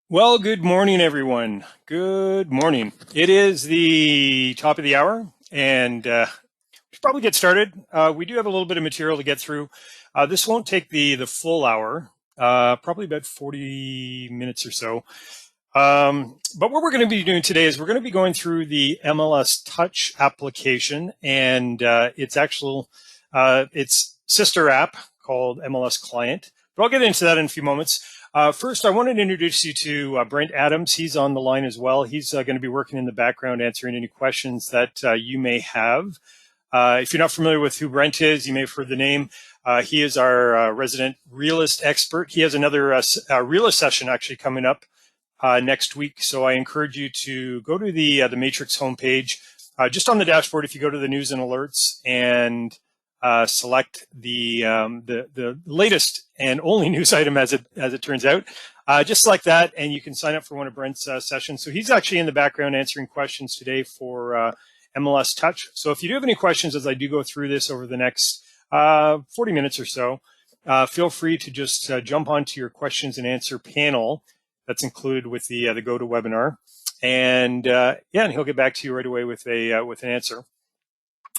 Well, good morning, everyone. Good morning. It is the top of the hour, and we should probably get started. We do have a little bit of material to get through. This won't take the full hour, probably about 40 minutes or so. But what we're going to be doing today is we're going to be going through the MLS-Touch application and its sister app called MLS-Client. But I'll get into that in a few moments. First, I wanted to introduce you to Brent Adams. He's on the line as well. He's going to be working in the background answering any questions that you may have. If you're not familiar with who Brent is, you may have heard the name. He is our resident realist expert. He has another realist session actually coming up next week. So I encourage you to go to the Matrix homepage. Just on the dashboard, if you go to the news and alerts and select the latest and only news item as it turns out, just select that, and you can sign up for one of Brent's sessions. So he's actually in the background answering questions today for MLS Touch. So if you do have any questions as I do go through this over the next 40 minutes or so, feel free to just jump onto your questions and answer panel that's included with the GoToWebinar, and and he'll get back to you right away with an answer.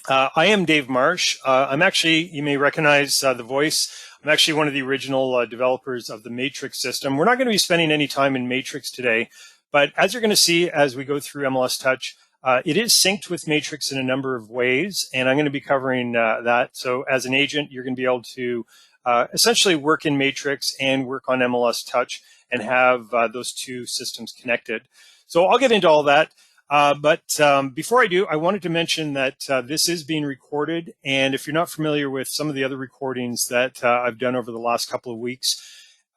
I am Dave Marsh. I'm actually, you may recognize the voice. I'm actually one of the original developers of the Matrix system. We're not going to be spending any time in Matrix today, but as you're going to see as we go through MLS Touch, it is synced with Matrix in a number of ways, and I'm going to be covering that. So as an agent, you're going to be able to essentially work in Matrix and work on MLS Touch and have those two systems connected. So I'll get into all that. But before I do, I wanted to mention that this is being recorded. And if you're not familiar with some of the other recordings that I've done over the last couple of weeks,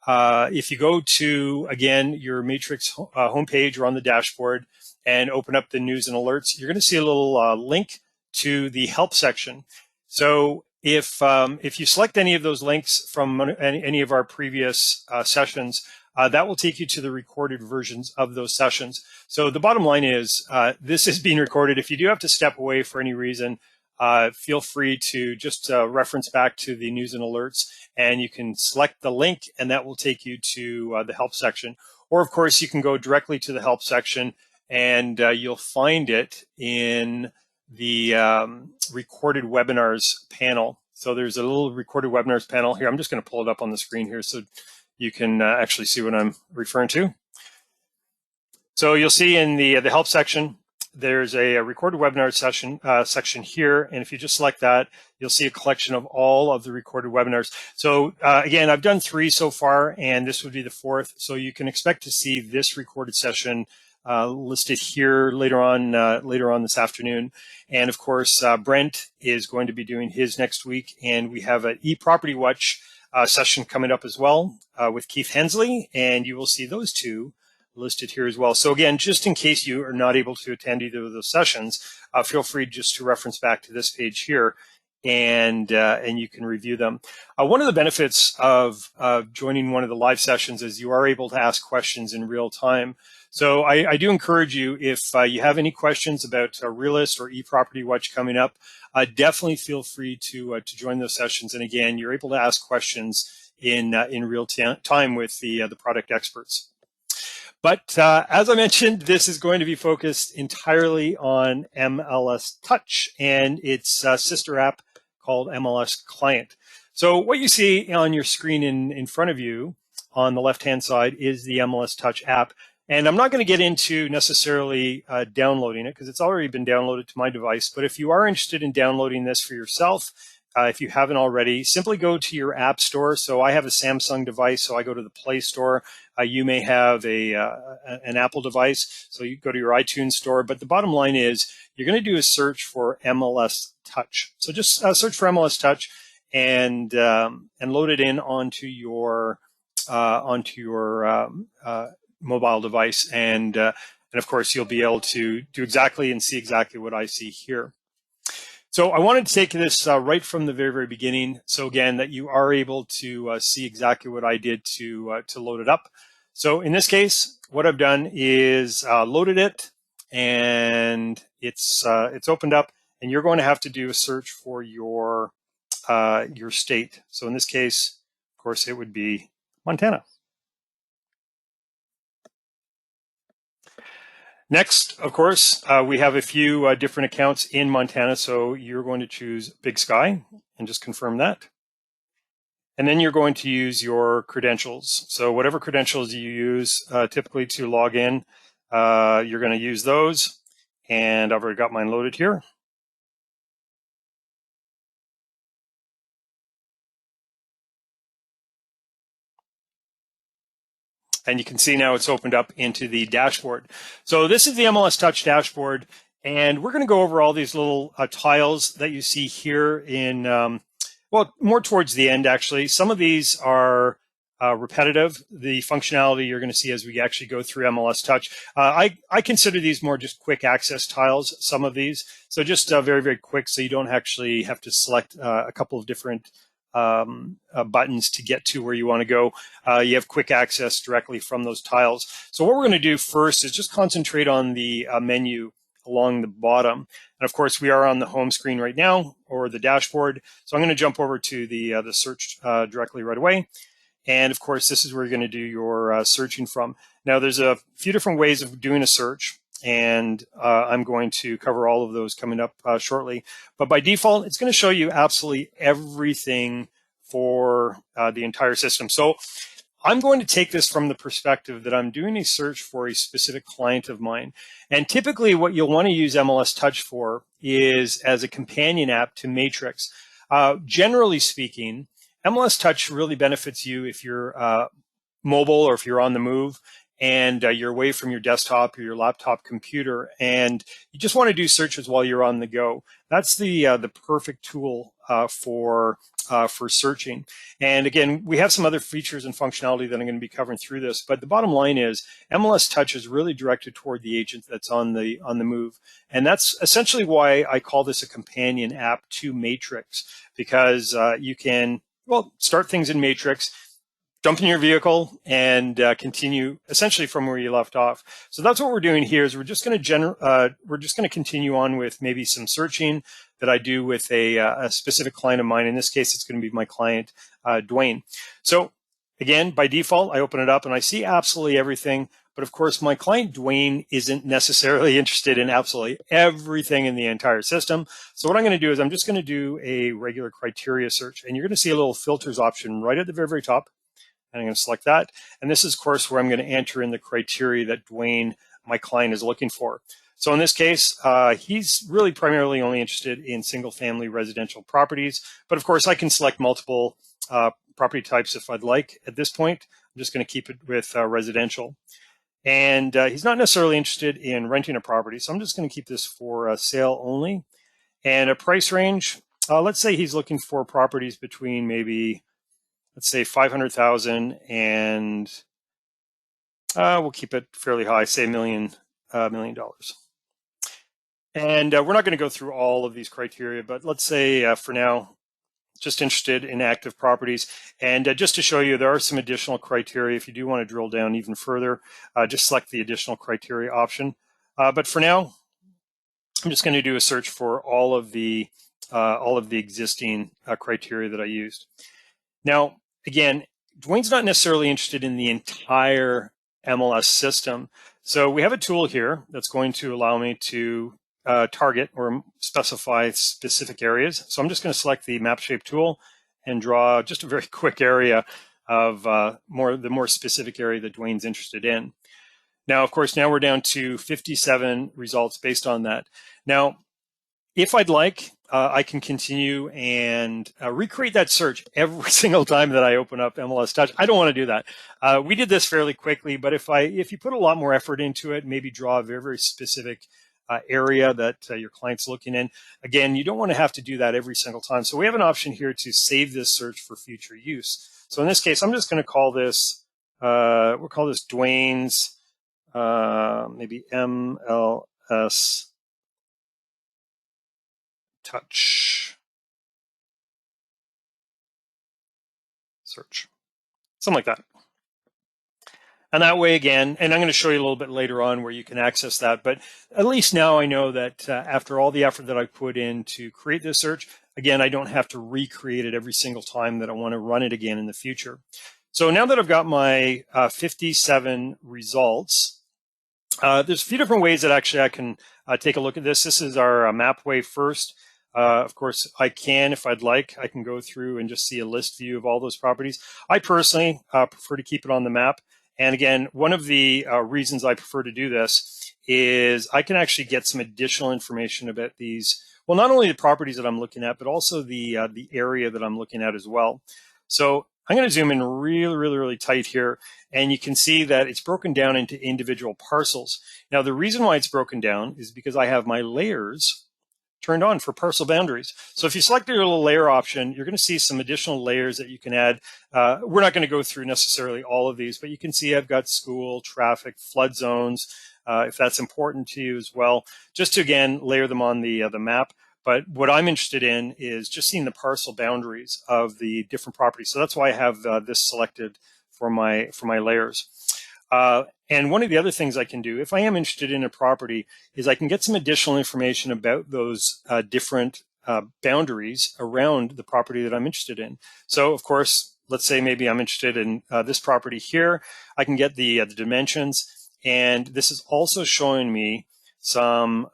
if you go to, again, your Matrix homepage or on the dashboard and open up the news and alerts, you're going to see a little link to the help section. So if you select any of those links from any of our previous sessions, that will take you to the recorded versions of those sessions. So the bottom line is this is being recorded. If you do have to step away for any reason, feel free to just reference back to the news and alerts, and you can select the link, and that will take you to the help section. Or, of course, you can go directly to the help section, and you'll find it in the recorded webinars panel. So there's a little recorded webinars panel here. I'm just going to pull it up on the screen here so you can actually see what I'm referring to. So you'll see in the help section, there's a recorded webinar section here. And if you just select that, you'll see a collection of all of the recorded webinars. So again, I've done 3 so far, and this would be the 4th. So you can expect to see this recorded session listed here later on this afternoon. And of course, Brent is going to be doing his next week. And we have an eProperty Watch session coming up as well with Keith Hensley, and you will see those two listed here as well. So again, just in case you are not able to attend either of those sessions, feel free just to reference back to this page here, and you can review them. One of the benefits of joining one of the live sessions is you are able to ask questions in real time. So I do encourage you, if you have any questions about Realist or eProperty Watch coming up, definitely feel free to join those sessions. And again, you're able to ask questions in real time with the product experts. But as I mentioned, this is going to be focused entirely on MLS Touch and its sister app called MLS-Client. So what you see on your screen in front of you on the left-hand side is the MLS Touch app. And I'm not going to get into necessarily downloading it because it's already been downloaded to my device. But if you are interested in downloading this for yourself, if you haven't already, simply go to your app store. So I have a Samsung device, so I go to the Play Store. You may have an Apple device, so you go to your iTunes store. But the bottom line is you're going to do a search for MLS Touch. So just search for MLS Touch and load it in onto your mobile device, and of course you'll be able to do exactly and see exactly what I see here. So I wanted to take this right from the very beginning, so again that you are able to see exactly what I did to load it up. So in this case, what I've done is loaded it, and it's opened up, and you're going to have to do a search for your state. So in this case, of course, it would be Montana. Next, of course, we have a few different accounts in Montana, so you're going to choose Big Sky and just confirm that. And then you're going to use your credentials. So whatever credentials you use typically to log in, you're going to use those. And I've already got mine loaded here. And you can see now it's opened up into the dashboard. So this is the MLS-Touch dashboard. And we're going to go over all these little tiles that you see here in, well, more towards the end, actually. Some of these are repetitive. The functionality you're going to see as we actually go through MLS-Touch. I consider these more just quick access tiles, some of these. So just very, very quick, so you don't actually have to select a couple of different buttons to get to where you want to go. You have quick access directly from those tiles. So what we're going to do first is just concentrate on the menu along the bottom. And of course, we are on the home screen right now, or the dashboard. So I'm going to jump over to the search directly right away. And of course, this is where you're going to do your searching from. Now, there's a few different ways of doing a search, and I'm going to cover all of those coming up shortly. But by default, it's going to show you absolutely everything for the entire system. So I'm going to take this from the perspective that I'm doing a search for a specific client of mine. And typically what you'll want to use MLS-Touch for is as a companion app to Matrix. Generally speaking, MLS-Touch really benefits you if you're mobile or if you're on the move and you're away from your desktop or your laptop computer and you just want to do searches while you're on the go. That's the perfect tool for searching. And again, we have some other features and functionality that I'm going to be covering through this, but the bottom line is MLS-Touch is really directed toward the agent that's on the move. And that's essentially why I call this a companion app to Matrix, because you can, well, start things in Matrix, jump in your vehicle, and continue essentially from where you left off. So that's what we're doing here. Is we're just going to continue on with maybe some searching that I do with a specific client of mine. In this case, it's going to be my client, Dwayne. So again, by default, I open it up and I see absolutely everything. But of course, my client, Dwayne, isn't necessarily interested in absolutely everything in the entire system. So what I'm going to do is I'm just going to do a regular criteria search. And you're going to see a little filters option right at the very, very top. And I'm going to select that. And this is, of course, where I'm going to enter in the criteria that Dwayne, my client, is looking for. So in this case, he's really primarily only interested in single-family residential properties. But of course, I can select multiple property types if I'd like. At this point, I'm just going to keep it with residential. And he's not necessarily interested in renting a property. So I'm just going to keep this for sale only. And a price range, let's say he's looking for properties between maybe, let's say 500,000 and we'll keep it fairly high, say $1 million. And we're not going to go through all of these criteria, but let's say for now, just interested in active properties. And just to show you, there are some additional criteria. If you do want to drill down even further, just select the additional criteria option. But for now, I'm just going to do a search for all of the existing criteria that I used. Now, again, Dwayne's not necessarily interested in the entire MLS system. So we have a tool here that's going to allow me to target or specify specific areas. So I'm just going to select the map shape tool and draw just a very quick area of the more specific area that Dwayne's interested in. Now, of course, now we're down to 57 results based on that. Now, if I'd like, I can continue and recreate that search every single time that I open up MLS-Touch. I don't want to do that. We did this fairly quickly, but if you put a lot more effort into it, maybe draw a very, very specific area that your client's looking in. Again, you don't want to have to do that every single time. So we have an option here to save this search for future use. So in this case, I'm just going to call this, we'll call this Dwayne's, maybe MLS Touch search, something like that. And that way again, and I'm going to show you a little bit later on where you can access that, but at least now I know that after all the effort that I put in to create this search, again, I don't have to recreate it every single time that I want to run it again in the future. So now that I've got my 57 results, There's a few different ways that actually I can take a look at this. This is our map way first. Of course, I can, if I'd like, I can go through and just see a list view of all those properties. I personally prefer to keep it on the map. And again, one of the reasons I prefer to do this is I can actually get some additional information about these. Well, not only the properties that I'm looking at, but also the area that I'm looking at as well. So I'm going to zoom in really tight here, and you can see that it's broken down into individual parcels. Now, the reason why it's broken down is because I have my layers turned on for parcel boundaries. So if you select your little layer option, you're going to see some additional layers that you can add. We're not going to go through necessarily all of these, but you can see I've got school, traffic, flood zones, if that's important to you as well, just to, again, layer them on the map. But what I'm interested in is just seeing the parcel boundaries of the different properties. So that's why I have this selected for my layers. And one of the other things I can do, if I am interested in a property, is I can get some additional information about those different boundaries around the property that I'm interested in. So, of course, let's say maybe I'm interested in this property here. I can get the dimensions, and this is also showing me some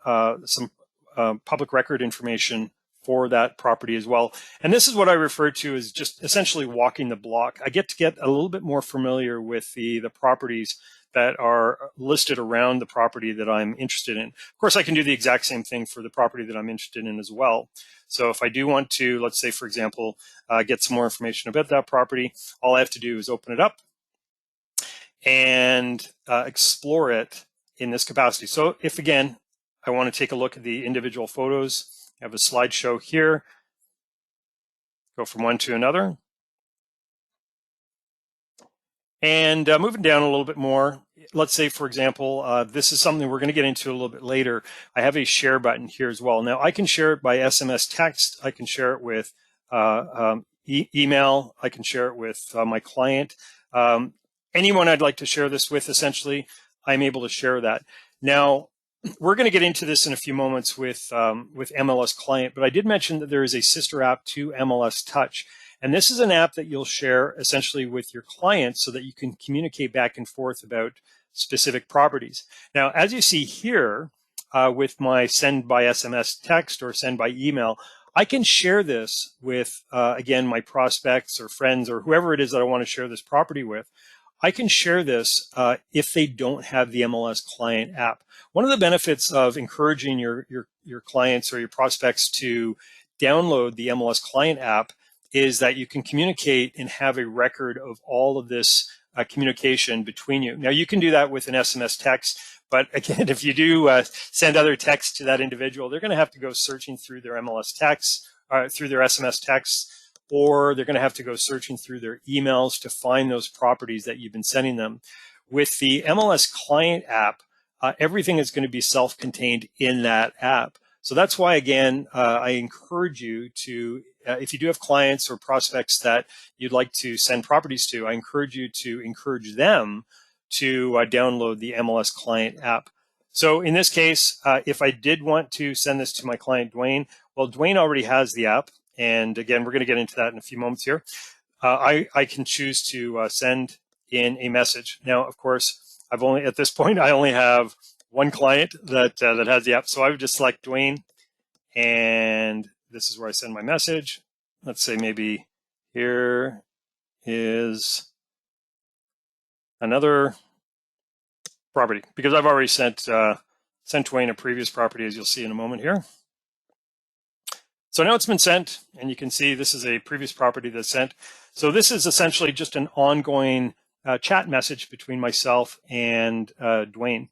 public record information for that property as well. And this is what I refer to as just essentially walking the block. I get to get a little bit more familiar with the properties that are listed around the property that I'm interested in. Of course, I can do the exact same thing for the property that I'm interested in as well. So if I do want to, let's say, for example, get some more information about that property, all I have to do is open it up and explore it in this capacity. So if, again, I want to take a look at the individual photos, I have a slideshow here, go from one to another. And moving down a little bit more, let's say, for example, this is something we're going to get into a little bit later. I have a share button here as well. Now, I can share it by SMS text. I can share it with email. I can share it with my client. Anyone I'd like to share this with, essentially, I'm able to share that. Now, we're going to get into this in a few moments with MLS-Client, but I did mention that there is a sister app to MLS-Touch. And this is an app that you'll share essentially with your clients so that you can communicate back and forth about specific properties. Now, as you see here with my send by SMS text or send by email, I can share this with, again, my prospects or friends or whoever it is that I want to share this property with. I can share this if they don't have the MLS-Client app. One of the benefits of encouraging your clients or your prospects to download the MLS-Client app is that you can communicate and have a record of all of this communication between you. Now, you can do that with an SMS text, but again, if you do send other text to that individual, they're going to have to go searching through their MLS texts, through their SMS texts, or they're going to have to go searching through their emails to find those properties that you've been sending them. With the MLS-Client app, everything is going to be self-contained in that app. So that's why, again, I encourage you to, if you do have clients or prospects that you'd like to send properties to, I encourage you to encourage them to download the MLS-Client app. So in this case, if I did want to send this to my client, Dwayne, well, Dwayne already has the app. And again, we're going to get into that in a few moments here. I can choose to send in a message. Now, of course, at this point, I only have one client that has the app. So I would just select Dwayne, and this is where I send my message. Let's say maybe here is another property, because I've already sent Dwayne a previous property, as you'll see in a moment here. So now it's been sent, and you can see this is a previous property that's sent. So this is essentially just an ongoing chat message between myself and Dwayne.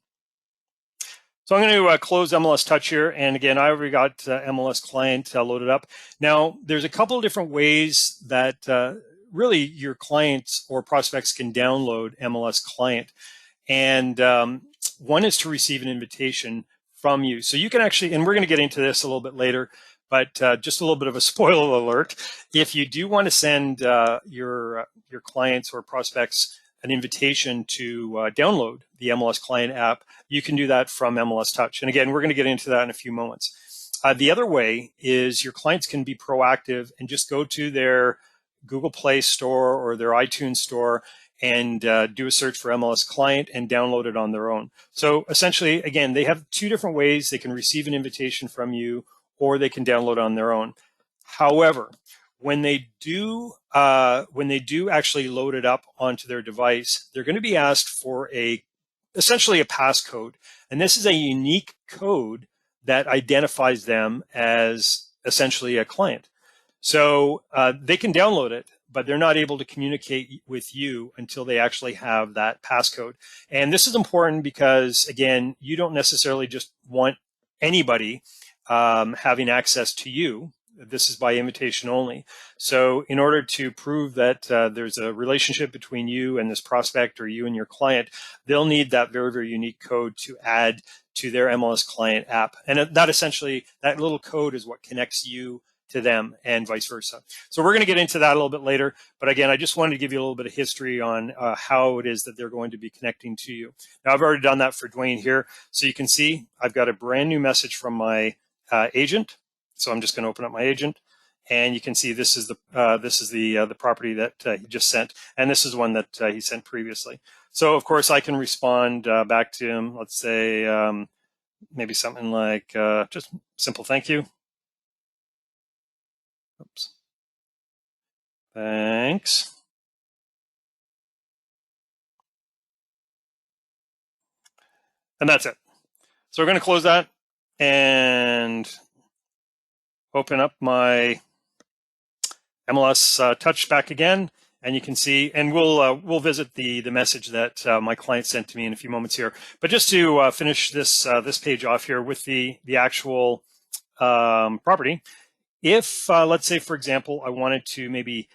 So I'm going to close MLS-Touch here. And again, I already got MLS-Client loaded up. Now, there's a couple of different ways that really your clients or prospects can download MLS-Client. And one is to receive an invitation from you. So you can actually, and we're going to get into this a little bit later, but just a little bit of a spoiler alert. If you do want to send your clients or prospects an invitation to download the MLS-Client app, you can do that from MLS-Touch. And again, we're going to get into that in a few moments. The other way is your clients can be proactive and just go to their Google Play Store or their iTunes Store and do a search for MLS-Client and download it on their own. So essentially, again, they have two different ways. They can receive an invitation from you, or they can download on their own. However, when they do actually load it up onto their device, they're going to be asked for essentially a passcode. And this is a unique code that identifies them as essentially a client. So they can download it, but they're not able to communicate with you until they actually have that passcode. And this is important because, again, you don't necessarily just want anybody having access to you. This is by invitation only. So in order to prove that there's a relationship between you and this prospect, or you and your client, they'll need that very, very unique code to add to their MLS-Client app. And that essentially, that little code is what connects you to them and vice versa. So we're going to get into that a little bit later. But again, I just wanted to give you a little bit of history on how it is that they're going to be connecting to you. Now, I've already done that for Dwayne here. So you can see I've got a brand new message from my agent. So I'm just going to open up my agent, and you can see this is the property that he just sent, and this is one that he sent previously. So of course I can respond back to him. Let's say maybe something like just simple thank you. Oops. Thanks. And that's it. So we're going to close that and open up my MLS-Touch back again, and you can see, and we'll visit the message that my client sent to me in a few moments here. But just to finish this page off here with the actual property, if let's say, for example, I wanted to maybe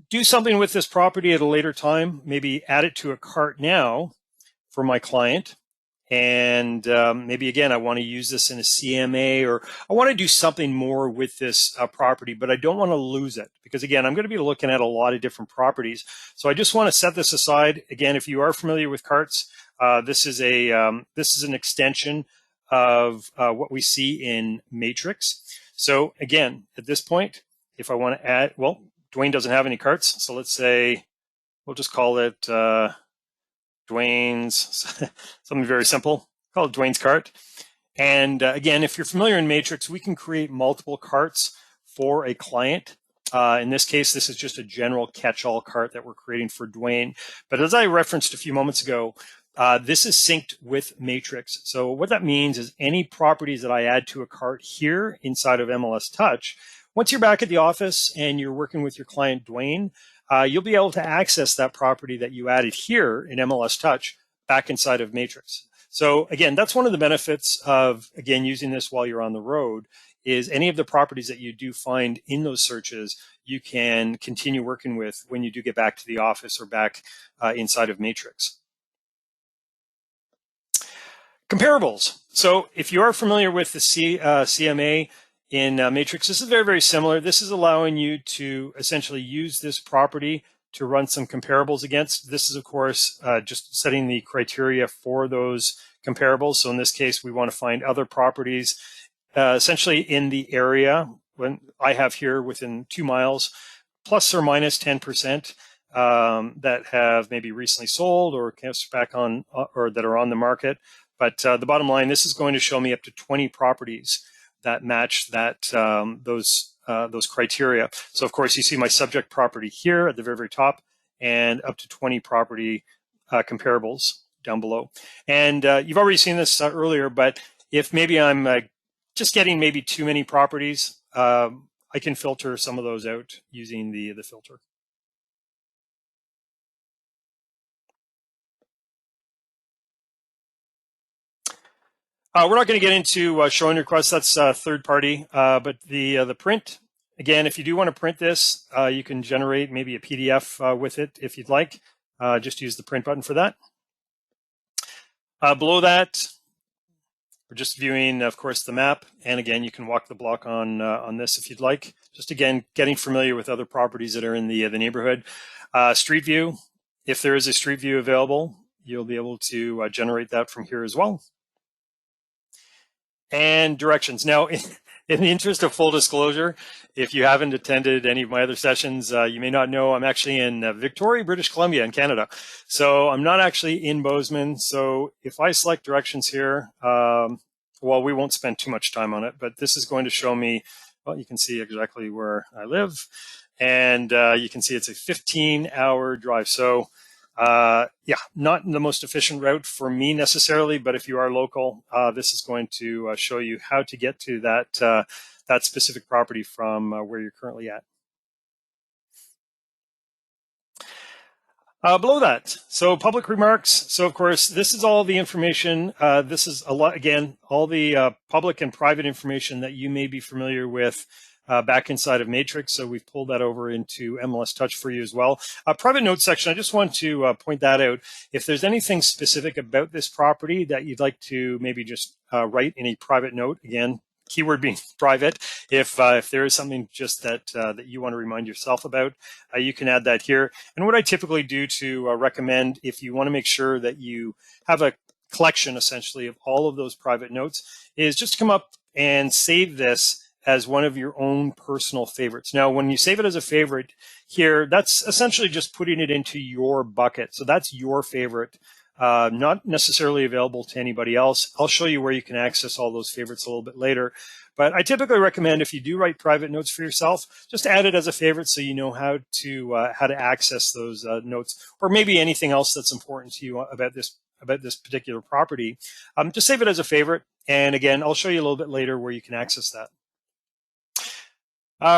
do something with this property at a later time, maybe add it to a cart now for my client. And maybe, again, I want to use this in a CMA, or I want to do something more with this property, but I don't want to lose it because, again, I'm going to be looking at a lot of different properties. So I just want to set this aside. Again, if you are familiar with carts, this is an extension of what we see in Matrix. So again, at this point, if I want to add, well, Dwayne doesn't have any carts. So let's say we'll just call it Dwayne's, something very simple, call it Dwayne's cart. And again, if you're familiar in Matrix, we can create multiple carts for a client. In this case, this is just a general catch-all cart that we're creating for Dwayne. But as I referenced a few moments ago, this is synced with Matrix. So what that means is any properties that I add to a cart here inside of MLS-Touch, once you're back at the office and you're working with your client, Dwayne, you'll be able to access that property that you added here in MLS-Touch back inside of Matrix. So again, that's one of the benefits of, again, using this while you're on the road, is any of the properties that you do find in those searches, you can continue working with when you do get back to the office or back inside of Matrix. Comparables. So if you are familiar with the CMA in Matrix, this is very, very similar. This is allowing you to essentially use this property to run some comparables against. This is, of course, just setting the criteria for those comparables. So in this case, we want to find other properties essentially in the area when I have here within 2 miles, plus or minus 10%, that have maybe recently sold or cast back on or that are on the market. But the bottom line, this is going to show me up to 20 properties that match that those criteria. So of course, you see my subject property here at the very, very top, and up to 20 property comparables down below. And you've already seen this earlier, but if maybe I'm just getting maybe too many properties, I can filter some of those out using the filter. We're not going to get into showing requests. That's third party, but the print, again, if you do want to print this, you can generate maybe a PDF with it if you'd like. Just use the print button for that. Below that, we're just viewing, of course, the map. And again, you can walk the block on this if you'd like. Just again, getting familiar with other properties that are in the neighborhood. Street view, if there is a street view available, you'll be able to generate that from here as well. And directions. Now, In the interest of full disclosure, if you haven't attended any of my other sessions, you may not know I'm actually in Victoria, British Columbia in Canada. So I'm not actually in Bozeman. So if I select directions here, well, we won't spend too much time on it, but this is going to show me, well, you can see exactly where I live. And you can see it's a 15-hour drive. So yeah, not the most efficient route for me necessarily, but if you are local, this is going to show you how to get to that specific property from where you're currently at. Below that, so public remarks. So of course, this is all the information. This is a lot, again, all the public and private information that you may be familiar with back inside of Matrix. So we've pulled that over into MLS-Touch for you as well. Private notes section, I just want to point that out. If there's anything specific about this property that you'd like to maybe just write in a private note, again, keyword being private. If there is something just that you want to remind yourself about, you can add that here. And what I typically do to recommend, if you want to make sure that you have a collection essentially of all of those private notes, is just to come up and save this as one of your own personal favorites. Now, when you save it as a favorite here, that's essentially just putting it into your bucket. So that's your favorite. Not necessarily available to anybody else. I'll show you where you can access all those favorites a little bit later. But I typically recommend, if you do write private notes for yourself, just add it as a favorite so you know how to access those notes, or maybe anything else that's important to you about this particular property. Just save it as a favorite. And again, I'll show you a little bit later where you can access that.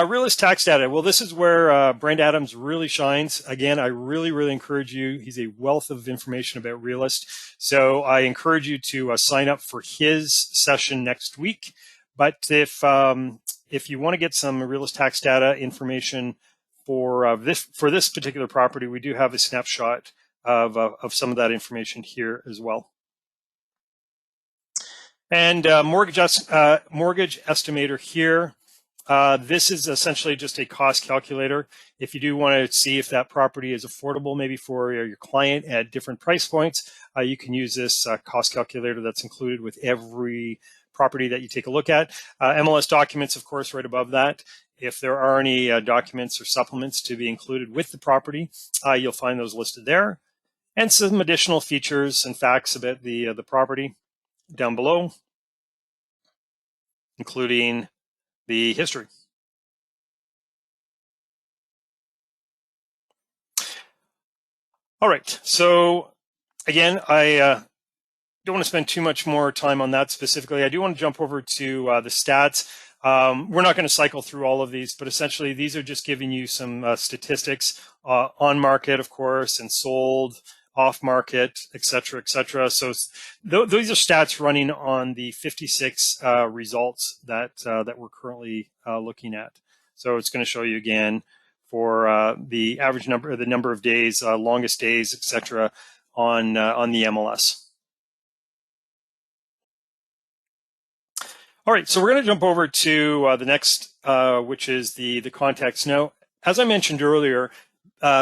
Realist tax data. Well, this is where Brent Adams really shines. Again, I really, really encourage you. He's a wealth of information about Realist. So I encourage you to sign up for his session next week. But if you want to get some Realist tax data information for this particular property, we do have a snapshot of some of that information here as well. And mortgage estimator here. This is essentially just a cost calculator. If you do want to see if that property is affordable, maybe for your client at different price points, you can use this cost calculator that's included with every property that you take a look at. MLS documents, of course, right above that. If there are any documents or supplements to be included with the property, you'll find those listed there. And some additional features and facts about the property down below, including the history. All right, so again, I don't want to spend too much more time on that specifically. I do want to jump over to the stats. We're not going to cycle through all of these, but essentially these are just giving you some statistics on market, of course, and sold, off market, et cetera, et cetera. So those are stats running on the 56 results that we're currently looking at. So it's going to show you again for the average number, the number of days, longest days, et cetera, on the MLS. All right, so we're going to jump over to the next, which is the contacts. Now, as I mentioned earlier,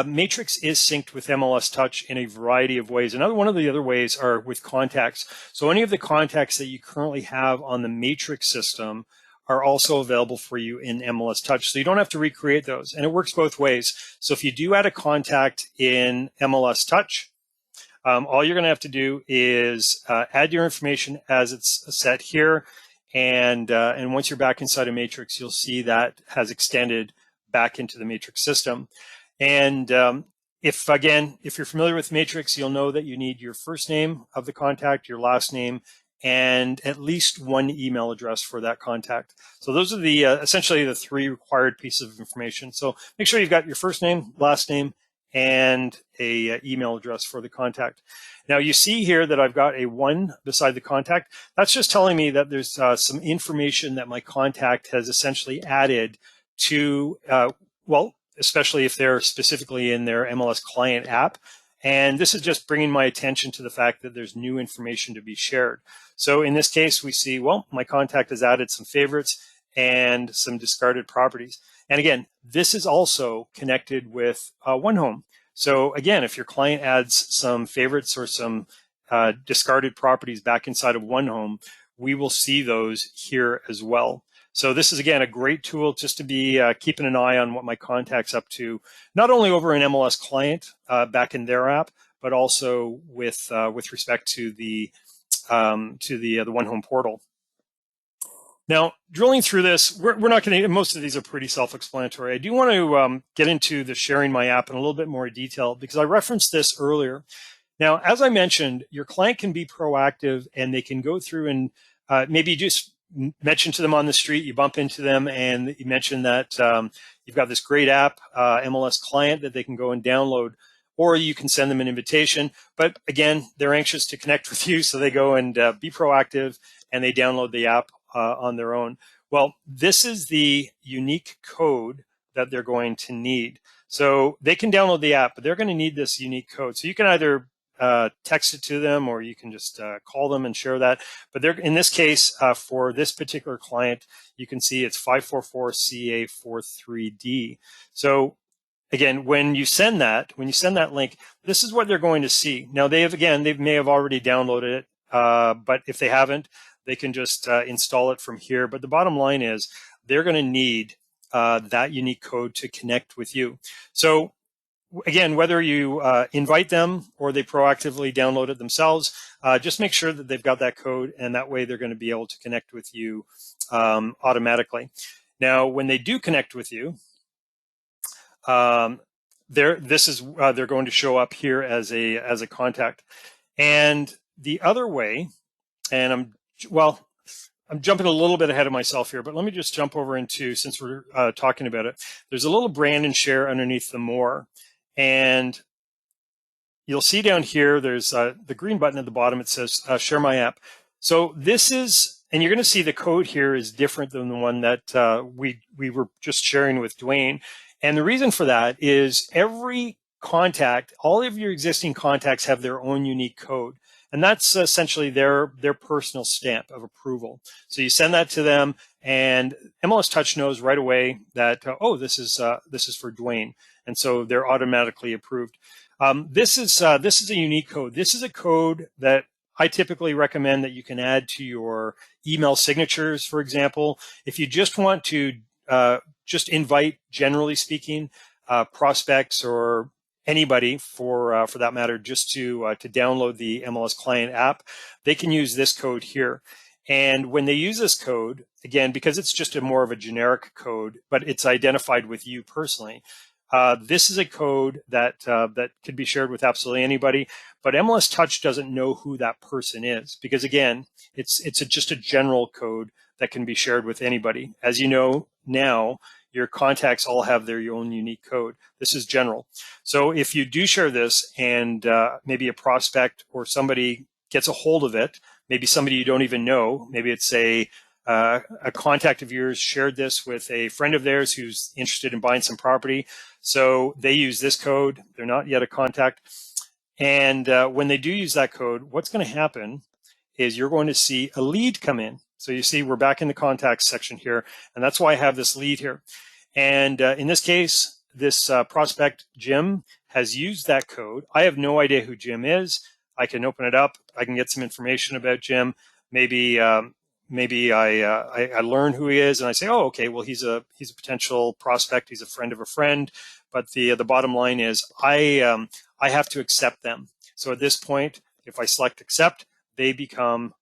Matrix is synced with MLS-Touch in a variety of ways. One of the other ways are with contacts. So any of the contacts that you currently have on the Matrix system are also available for you in MLS-Touch. So you don't have to recreate those. And it works both ways. So if you do add a contact in MLS-Touch, all you're going to have to do is add your information as it's set here. And once you're back inside of Matrix, you'll see that has extended back into the Matrix system. And if you're familiar with Matrix, you'll know that you need your first name of the contact, your last name, and at least one email address for that contact. So those are the essentially the three required pieces of information. So make sure you've got your first name, last name, and a email address for the contact. Now you see here that I've got a 1 beside the contact. That's just telling me that there's some information that my contact has essentially added to, especially if they're specifically in their MLS-Client app. And this is just bringing my attention to the fact that there's new information to be shared. So in this case, we see, well, my contact has added some favorites and some discarded properties. And again, this is also connected with OneHome. So again, if your client adds some favorites or some discarded properties back inside of OneHome, we will see those here as well. So this is, again, a great tool just to be keeping an eye on what my contact's up to, not only over in MLS-Client back in their app, but also with respect to the One Home portal. Now, drilling through this, we're not going to, most of these are pretty self-explanatory. I do want to get into the sharing my app in a little bit more detail because I referenced this earlier. Now, as I mentioned, your client can be proactive and they can go through and maybe just mention to them on the street, you bump into them and you mention that you've got this great app, MLS-Client, that they can go and download, or you can send them an invitation. But again, they're anxious to connect with you, so they go and be proactive and they download the app on their own. Well, this is the unique code that they're going to need. So they can download the app, but they're going to need this unique code. So you can either text it to them, or you can just call them and share that. But they're, in this case, for this particular client, you can see it's 544CA43D. So again, when you send that link, this is what they're going to see. Now they may have already downloaded it, but if they haven't, they can just install it from here. But the bottom line is they're going to need that unique code to connect with you. So again, whether you invite them or they proactively download it themselves, just make sure that they've got that code, and that way they're going to be able to connect with you automatically. Now, when they do connect with you, they're going to show up here as a contact. And the other way, and I'm jumping a little bit ahead of myself here, but let me just jump over into, since we're talking about it, there's a little brand and share underneath the more. And you'll see down here, there's the green button at the bottom. It says share my app. So this is, and you're going to see the code here is different than the one that we were just sharing with Dwayne. And the reason for that is every contact, all of your existing contacts have their own unique code. And that's essentially their personal stamp of approval. So you send that to them, and MLS-Touch knows right away that, oh, this is for Dwayne. And so they're automatically approved. This is a unique code. This is a code that I typically recommend that you can add to your email signatures, for example. If you just want to just invite, generally speaking, prospects or anybody for that matter, just to download the MLS-Client app, they can use this code here. And when they use this code, again, because it's just more of a generic code, but it's identified with you personally, this is a code that could be shared with absolutely anybody. But MLS-Touch doesn't know who that person is, because again, it's just a general code that can be shared with anybody. As you know now, your contacts all have their own unique code. This is general. So if you do share this, and maybe a prospect or somebody gets a hold of it, maybe somebody you don't even know, maybe it's a contact of yours shared this with a friend of theirs who's interested in buying some property. So they use this code. They're not yet a contact. And when they do use that code, what's going to happen is you're going to see a lead come in. So you see we're back in the contacts section here, and that's why I have this lead here. And in this case, this prospect, Jim, has used that code. I have no idea who Jim is. I can open it up. I can get some information about Jim. Maybe I learn who he is, and I say, oh, okay, well, he's a potential prospect. He's a friend of a friend. But the bottom line is I have to accept them. So at this point, if I select accept, they become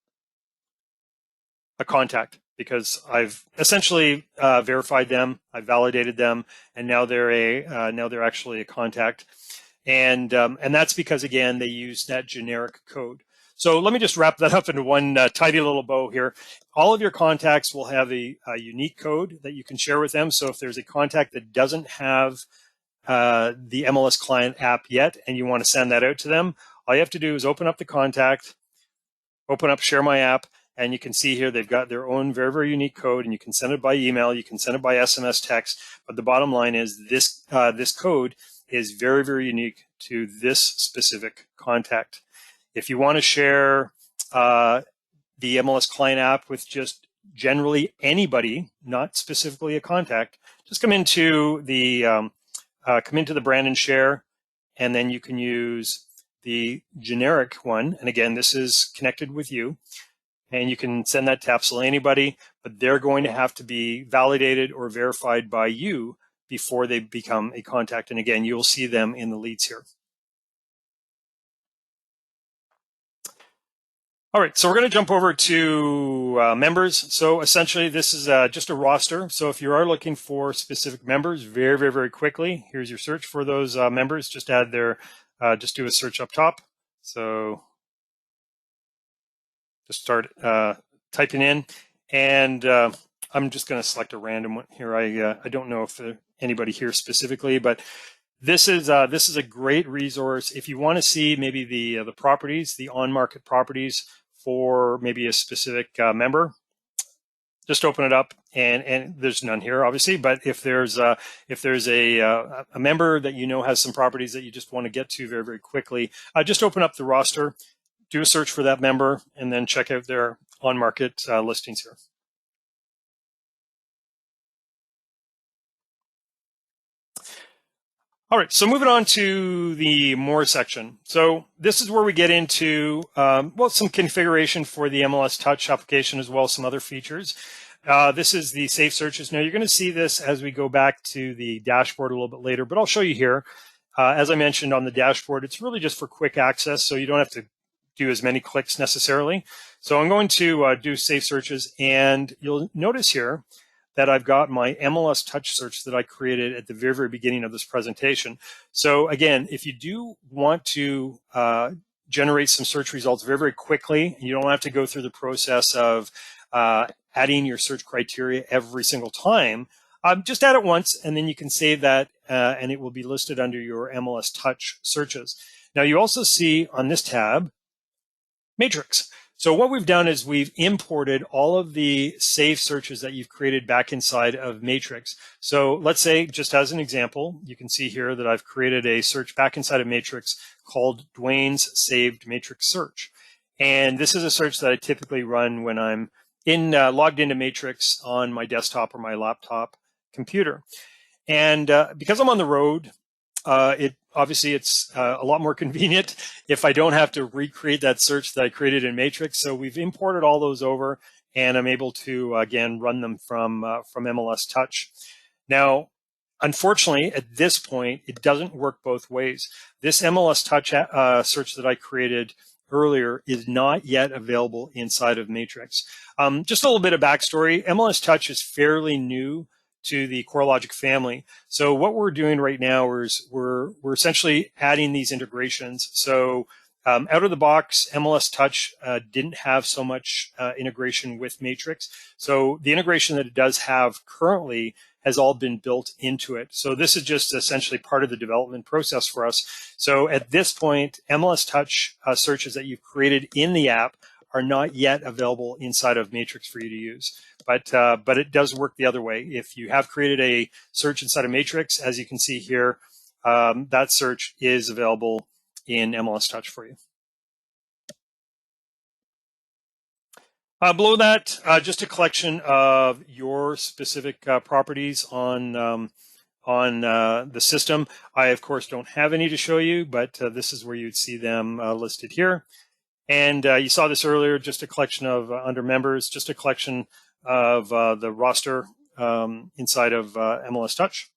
a contact, because I've essentially verified them, I've validated them, and now they're actually a contact. And that's because, again, they use that generic code. So let me just wrap that up into one tidy little bow here. All of your contacts will have a unique code that you can share with them. So if there's a contact that doesn't have the MLS-Client app yet, and you want to send that out to them, all you have to do is open up the contact, open up Share My App, and you can see here they've got their own very, very unique code, and you can send it by email, you can send it by SMS text. But the bottom line is this code is very, very unique to this specific contact. If you want to share the MLS-Client app with just generally anybody, not specifically a contact, just come into the brand and share, and then you can use the generic one. And again, this is connected with you. and you can send that to absolutely anybody, but they're going to have to be validated or verified by you before they become a contact. And again, you'll see them in the leads here. All right, so we're going to jump over to members. So essentially, this is just a roster. So if you are looking for specific members, very quickly, here's your search for those members. Just add their, just do a search up top. So just start typing in, and I'm just going to select a random one here. I don't know if anybody here specifically, but this is a great resource if you want to see maybe the properties, the on-market properties for maybe a specific member. Just open it up, and there's none here, obviously. But if there's a member that you know has some properties that you just want to get to very quickly, just open up the roster, do a search for that member, and then check out their on-market listings here. All right, so moving on to the more section. So this is where we get into, well, some configuration for the MLS-Touch application as well as some other features. This is the save searches. Now you're going to see this as we go back to the dashboard a little bit later, but I'll show you here. As I mentioned on the dashboard, it's really just for quick access, so you don't have to do as many clicks necessarily. So I'm going to do save searches, and you'll notice here that I've got my MLS-Touch search that I created at the very beginning of this presentation. So again, if you do want to generate some search results very quickly, and you don't have to go through the process of adding your search criteria every single time, just add it once, and then you can save that, and it will be listed under your MLS-Touch searches. Now you also see on this tab, Matrix. So what we've done is we've imported all of the save searches that you've created back inside of Matrix. So let's say, just as an example, you can see here that I've created a search back inside of Matrix called Dwayne's Saved Matrix Search. And this is a search that I typically run when I'm logged into Matrix on my desktop or my laptop computer. And because I'm on the road, obviously it's a lot more convenient if I don't have to recreate that search that I created in Matrix. So we've imported all those over, and I'm able to again run them from MLS-Touch. Now, unfortunately, at this point, it doesn't work both ways. This MLS-Touch search that I created earlier is not yet available inside of Matrix. Just a little bit of backstory. MLS-Touch is fairly new to the CoreLogic family. So what we're doing right now is we're essentially adding these integrations. So out of the box, MLS-Touch didn't have so much integration with Matrix. So the integration that it does have currently has all been built into it. So this is just essentially part of the development process for us. So at this point, MLS-Touch searches that you've created in the app are not yet available inside of Matrix for you to use. But it does work the other way. If you have created a search inside of Matrix, as you can see here, that search is available in MLS-Touch for you. Below that, just a collection of your specific properties on the system. I, of course, don't have any to show you, but this is where you'd see them listed here. And you saw this earlier, just a collection of, under members, just a collection of the roster inside of MLS-Touch.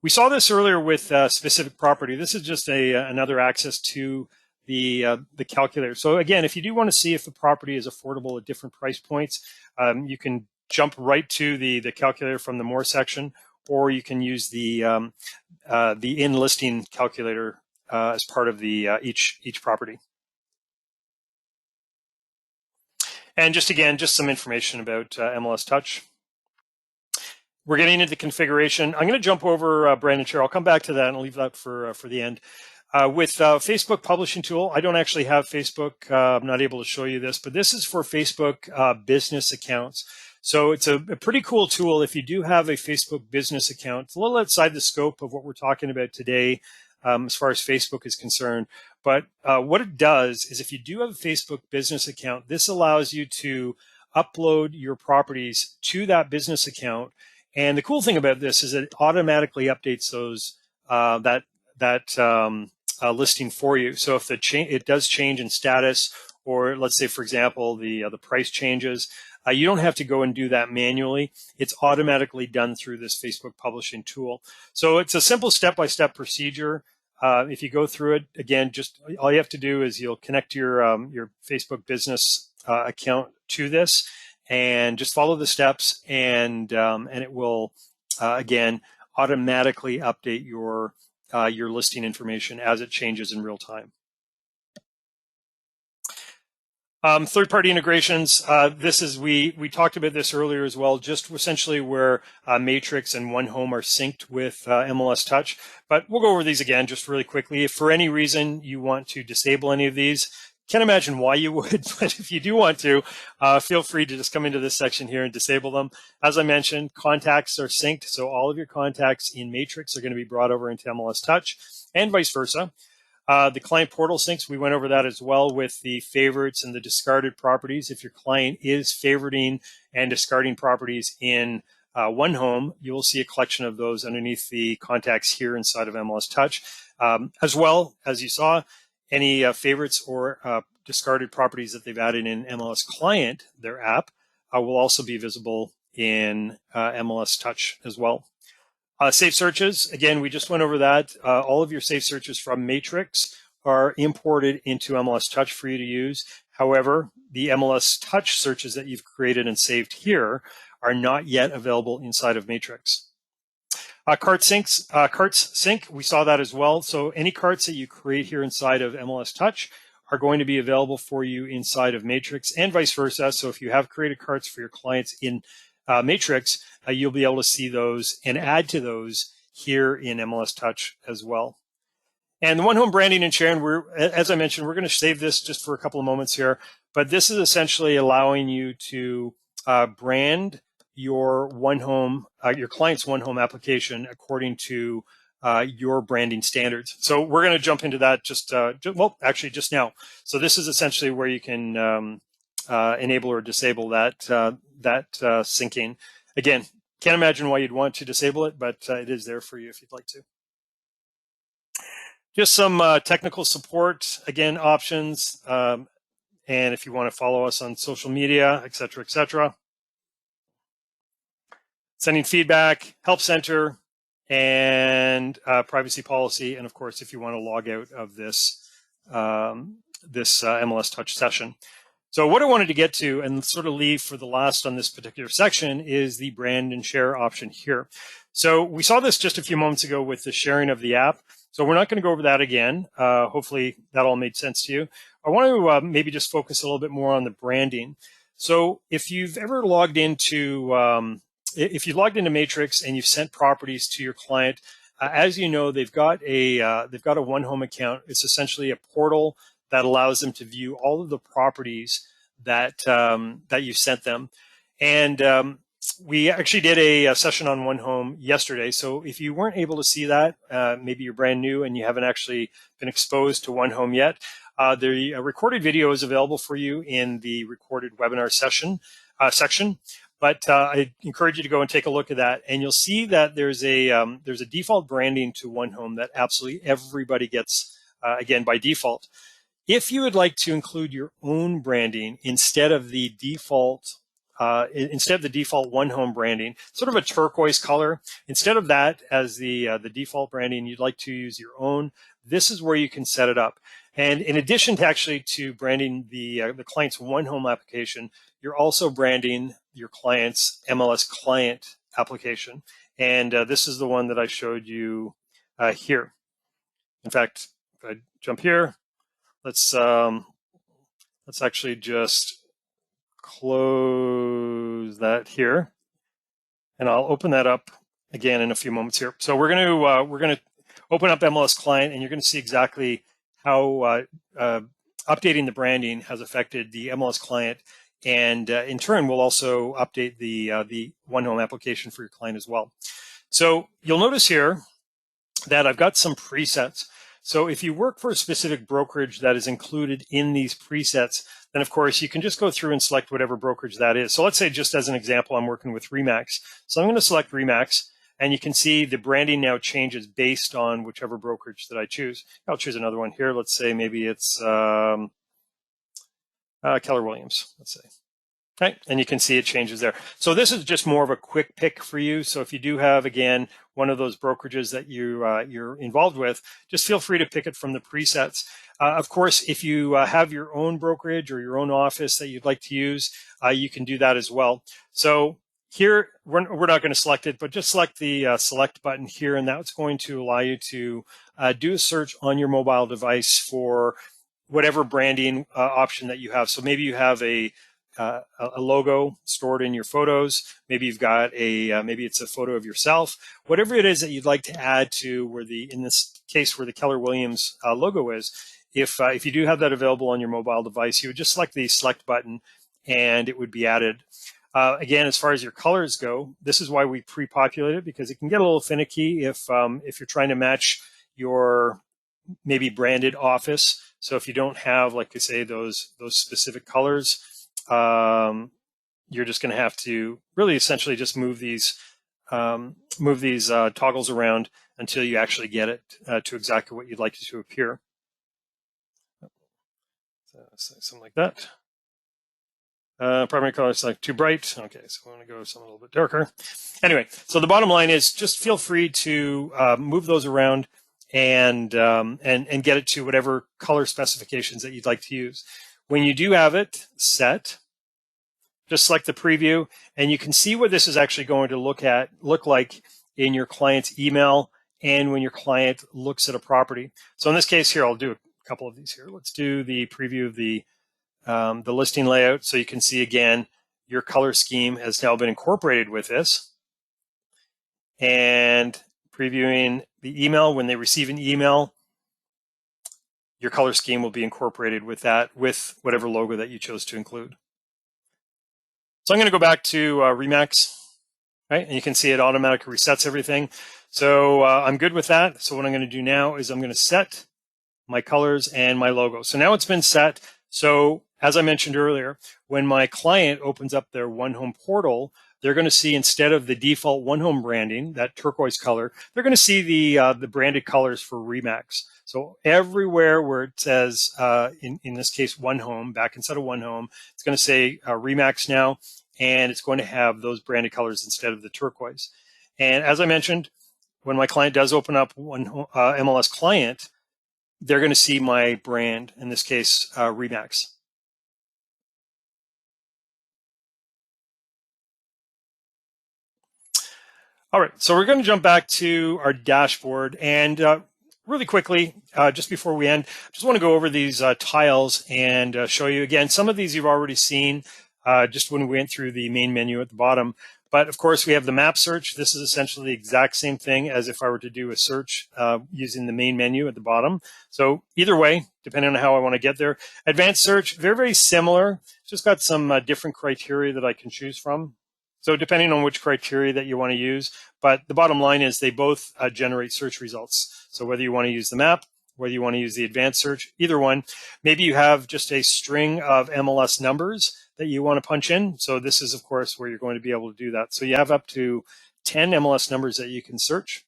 We saw this earlier with specific property. This is just another access to the calculator. So again, if you do want to see if the property is affordable at different price points, you can jump right to the calculator from the more section, or you can use the in listing calculator as part of the each property. And just again, just some information about MLS-Touch. We're getting into the configuration. I'm going to jump over Brandon Chair. I'll come back to that and leave that for the end. With Facebook Publishing Tool, I don't actually have Facebook. I'm not able to show you this, but this is for Facebook business accounts. So it's a pretty cool tool if you do have a Facebook business account. It's a little outside the scope of what we're talking about today as far as Facebook is concerned. But what it does is if you do have a Facebook business account, this allows you to upload your properties to that business account. And the cool thing about this is it automatically updates those that listing for you. So if it does change in status, or let's say, for example, the price changes. You don't have to go and do that manually. It's automatically done through this Facebook publishing tool. So it's a simple step-by-step procedure. If you go through it, again, just all you have to do is you'll connect your Facebook business account to this, and just follow the steps, and it will again automatically update your listing information as it changes in real time. Third-party integrations. We talked about this earlier as well, just essentially where Matrix and One Home are synced with MLS-Touch. But we'll go over these again just really quickly. If for any reason you want to disable any of these, can't imagine why you would, but if you do want to, feel free to just come into this section here and disable them. As I mentioned, contacts are synced, so all of your contacts in Matrix are going to be brought over into MLS-Touch, and vice versa. The client portal syncs, we went over that as well with the favorites and the discarded properties. If your client is favoriting and discarding properties in One Home, you will see a collection of those underneath the contacts here inside of MLS-Touch. As well, as you saw, any favorites or discarded properties that they've added in MLS-Client, their app, will also be visible in MLS-Touch as well. Safe searches, again, we just went over that. All of your safe searches from Matrix are imported into MLS-Touch for you to use. However, the MLS-Touch searches that you've created and saved here are not yet available inside of Matrix. Carts sync, we saw that as well. So any carts that you create here inside of MLS-Touch are going to be available for you inside of Matrix, and vice versa. So if you have created carts for your clients in Matrix, you'll be able to see those and add to those here in MLS-Touch as well. And the One Home branding and sharing, as I mentioned, we're going to save this just for a couple of moments here, but this is essentially allowing you to brand your One Home, your client's One Home application according to your branding standards. So we're going to jump into that just now. So this is essentially where you can enable or disable that syncing. Again, can't imagine why you'd want to disable it, but it is there for you if you'd like to. Just some technical support, again, options, and if you want to follow us on social media, et cetera, et cetera. Sending feedback, help center, and privacy policy, and of course, if you want to log out of this MLS-Touch session. So what I wanted to get to and sort of leave for the last on this particular section is the brand and share option here. So we saw this just a few moments ago with the sharing of the app. So we're not going to go over that again. Hopefully that all made sense to you. I want to maybe just focus a little bit more on the branding. So if you've ever logged into Matrix and you've sent properties to your client, as you know, they've got a One Home account. It's essentially a portal that allows them to view all of the properties that you sent them. And we actually did a session on One Home yesterday. So if you weren't able to see that, maybe you're brand new and you haven't actually been exposed to One Home yet, the recorded video is available for you in the recorded webinar section. But I encourage you to go and take a look at that, and you'll see that there's a default branding to One Home that absolutely everybody gets, again, by default. If you would like to include your own branding instead of the default One Home branding, sort of a turquoise color, instead of that as the default branding, you'd like to use your own, this is where you can set it up. And in addition to branding the client's One Home application, you're also branding your client's MLS-Client application. And this is the one that I showed you here. In fact, if I jump here, let's actually just close that here, and I'll open that up again in a few moments here. So we're going to open up MLS-Client, and you're going to see exactly how updating the branding has affected the MLS-Client, and in turn, we'll also update the One Home application for your client as well. So you'll notice here that I've got some presets. So if you work for a specific brokerage that is included in these presets, then of course you can just go through and select whatever brokerage that is. So let's say, just as an example, I'm working with Remax. So I'm going to select Remax, and you can see the branding now changes based on whichever brokerage that I choose. I'll choose another one here. Let's say maybe it's Keller Williams, let's say. Right, and you can see it changes there. So this is just more of a quick pick for you. So if you do have, again, one of those brokerages that you're involved with, just feel free to pick it from the presets. Of course, if you have your own brokerage or your own office that you'd like to use, you can do that as well. So here, we're not going to select it, but just select the select button here, and that's going to allow you to do a search on your mobile device for whatever branding option that you have. So maybe you have a logo stored in your photos. Maybe you've got maybe it's a photo of yourself. Whatever it is that you'd like to add to where in this case, where the Keller Williams logo is, if you do have that available on your mobile device, you would just select the select button and it would be added. Again, as far as your colors go, this is why we pre-populate it, because it can get a little finicky if you're trying to match your maybe branded office. So if you don't have, like I say, those specific colors, you're just going to have to really essentially just move these toggles around until you actually get it to exactly what you'd like it to appear. So something like that. Primary color is like too bright. Okay, so we want to go something a little bit darker. Anyway, so the bottom line is just feel free to move those around and get it to whatever color specifications that you'd like to use. When you do have it set, just select the preview, and you can see what this is actually going to look like in your client's email and when your client looks at a property. So in this case here, I'll do a couple of these here. Let's do the preview of the listing layout. So you can see again, your color scheme has now been incorporated with this. And previewing the email, when they receive an email, your color scheme will be incorporated with that, with whatever logo that you chose to include. So I'm going to go back to Remax, right? And you can see it automatically resets everything. So I'm good with that. So what I'm going to do now is I'm going to set my colors and my logo. So now it's been set. So as I mentioned earlier, when my client opens up their One Home portal, they're going to see, instead of the default One Home branding, that turquoise color, they're going to see the branded colors for Remax. So everywhere where it says, in this case, One Home, back inside of One Home, it's going to say Remax now, and it's going to have those branded colors instead of the turquoise. And as I mentioned, when my client does open up MLS-Client, they're going to see my brand, in this case, Remax. All right, so we're going to jump back to our dashboard, and really quickly, just before we end, just want to go over these tiles and show you again. Some of these you've already seen just when we went through the main menu at the bottom. But of course, we have the map search. This is essentially the exact same thing as if I were to do a search using the main menu at the bottom. So either way, depending on how I want to get there. Advanced search, very, very similar. Just got some different criteria that I can choose from. So depending on which criteria that you want to use, but the bottom line is they both generate search results. So whether you want to use the map, whether you want to use the advanced search, either one. Maybe you have just a string of MLS numbers that you want to punch in. So this is, of course, where you're going to be able to do that. So you have up to 10 MLS numbers that you can search.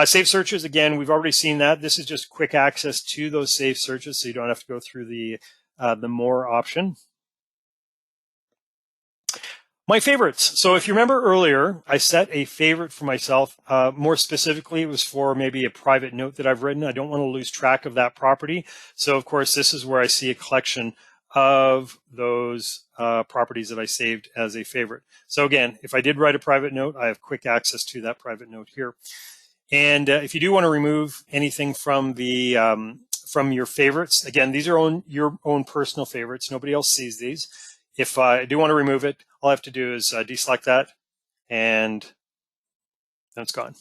Save searches, again, we've already seen that. This is just quick access to those save searches, so you don't have to go through the more option. My favorites. So if you remember earlier, I set a favorite for myself. More specifically, it was for maybe a private note that I've written. I don't want to lose track of that property. So of course, this is where I see a collection of those properties that I saved as a favorite. So again, if I did write a private note, I have quick access to that private note here. And if you do want to remove anything from the from your favorites, again, these are your own personal favorites. Nobody else sees these. If I do want to remove it, all I have to do is deselect that, and then it's gone.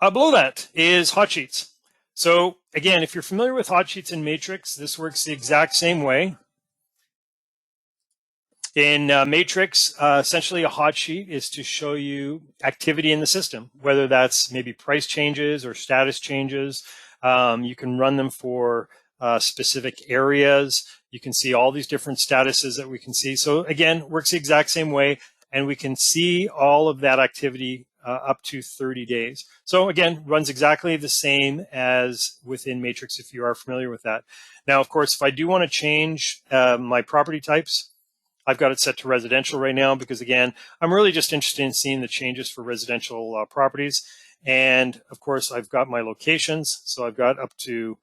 Below that is Hotsheets. So again, if you're familiar with Hotsheets in Matrix, this works the exact same way. In Matrix, essentially a hot sheet is to show you activity in the system, whether that's maybe price changes or status changes. You can run them for specific areas. You can see all these different statuses that we can see. So again, works the exact same way and we can see all of that activity up to 30 days. So again, runs exactly the same as within Matrix if you are familiar with that. Now, of course, if I do want to change my property types, I've got it set to residential right now because, again, I'm really just interested in seeing the changes for residential properties. And, of course, I've got my locations. So I've got up to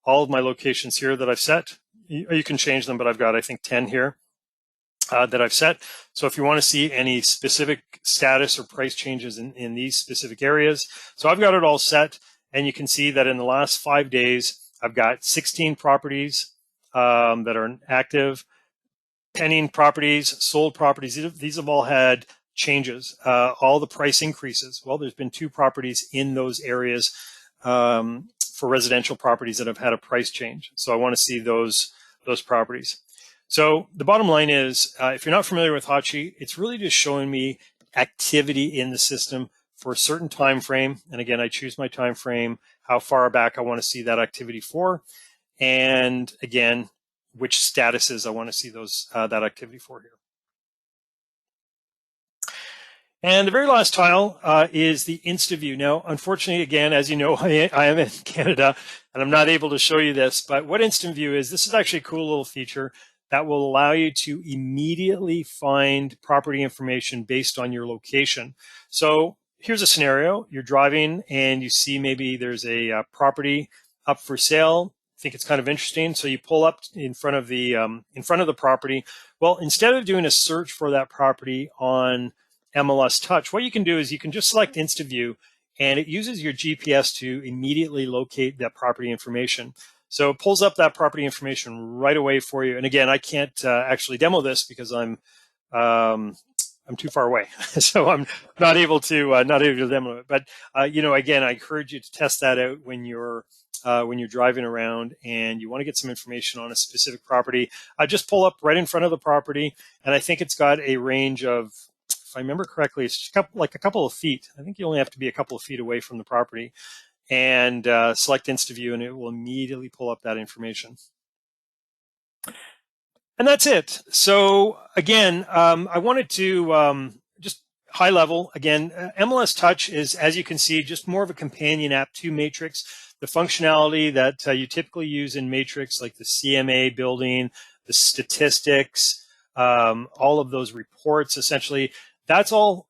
all of my locations here that I've set. You can change them, but I've got, I think, 10 here that I've set. So if you want to see any specific status or price changes in these specific areas, so I've got it all set. And you can see that in the last 5 days, I've got 16 properties that are active. Pending properties, sold properties, these have all had changes. All the price increases. Well, there's been 2 properties in those areas for residential properties that have had a price change. So I want to see those properties. So the bottom line is, if you're not familiar with Hotsheet, it's really just showing me activity in the system for a certain time frame. And again, I choose my time frame, how far back I want to see that activity for, and again, which statuses I want to see that activity for here. And the very last tile is the InstaView. Now, unfortunately, again, as you know, I am in Canada and I'm not able to show you this, but what InstaView is, this is actually a cool little feature that will allow you to immediately find property information based on your location. So here's a scenario. You're driving and you see maybe there's a property up for sale. Think it's kind of interesting. So you pull up in front of the property. Well, instead of doing a search for that property on MLS-Touch, what you can do is you can just select InstaView, and it uses your GPS to immediately locate that property information. So it pulls up that property information right away for you. And again, I can't actually demo this because I'm too far away, so I'm not able to demo it. But again, I encourage you to test that out when you're driving around and you want to get some information on a specific property. Just pull up right in front of the property, and I think it's got a range of, if I remember correctly, it's just like a couple of feet. I think you only have to be a couple of feet away from the property, and select InstaView, and it will immediately pull up that information. And that's it. So again, I wanted to just high level, again, MLS-Touch is, as you can see, just more of a companion app to Matrix. The functionality that you typically use in Matrix, like the CMA building, the statistics, all of those reports, essentially, that's all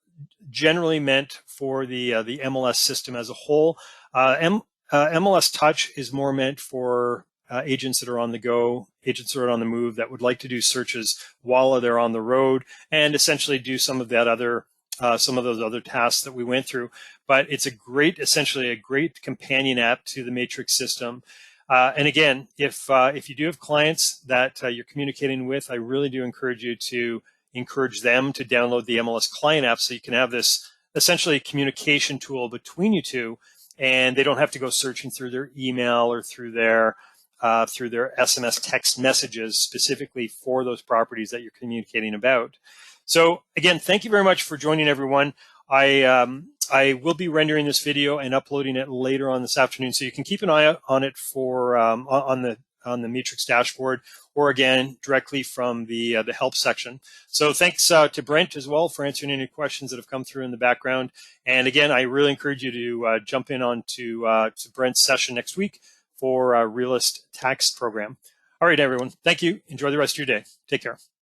generally meant for the MLS system as a whole. MLS-Touch is more meant for agents that are on the go, agents that are on the move, that would like to do searches while they're on the road, and essentially do some of that other, some of those other tasks that we went through. But it's essentially a great companion app to the Matrix system. And again, if you do have clients that you're communicating with, I really do encourage you to encourage them to download the MLS-Client app so you can have this essentially communication tool between you two, and they don't have to go searching through their email or through their SMS text messages specifically for those properties that you're communicating about. So again, thank you very much for joining, everyone. I will be rendering this video and uploading it later on this afternoon, so you can keep an eye out on it for on the Matrix dashboard, or again directly from the help section. So thanks to Brent as well for answering any questions that have come through in the background. And again, I really encourage you to jump in onto to Brent's session next week for Realist Tax Program. All right, everyone. Thank you. Enjoy the rest of your day. Take care.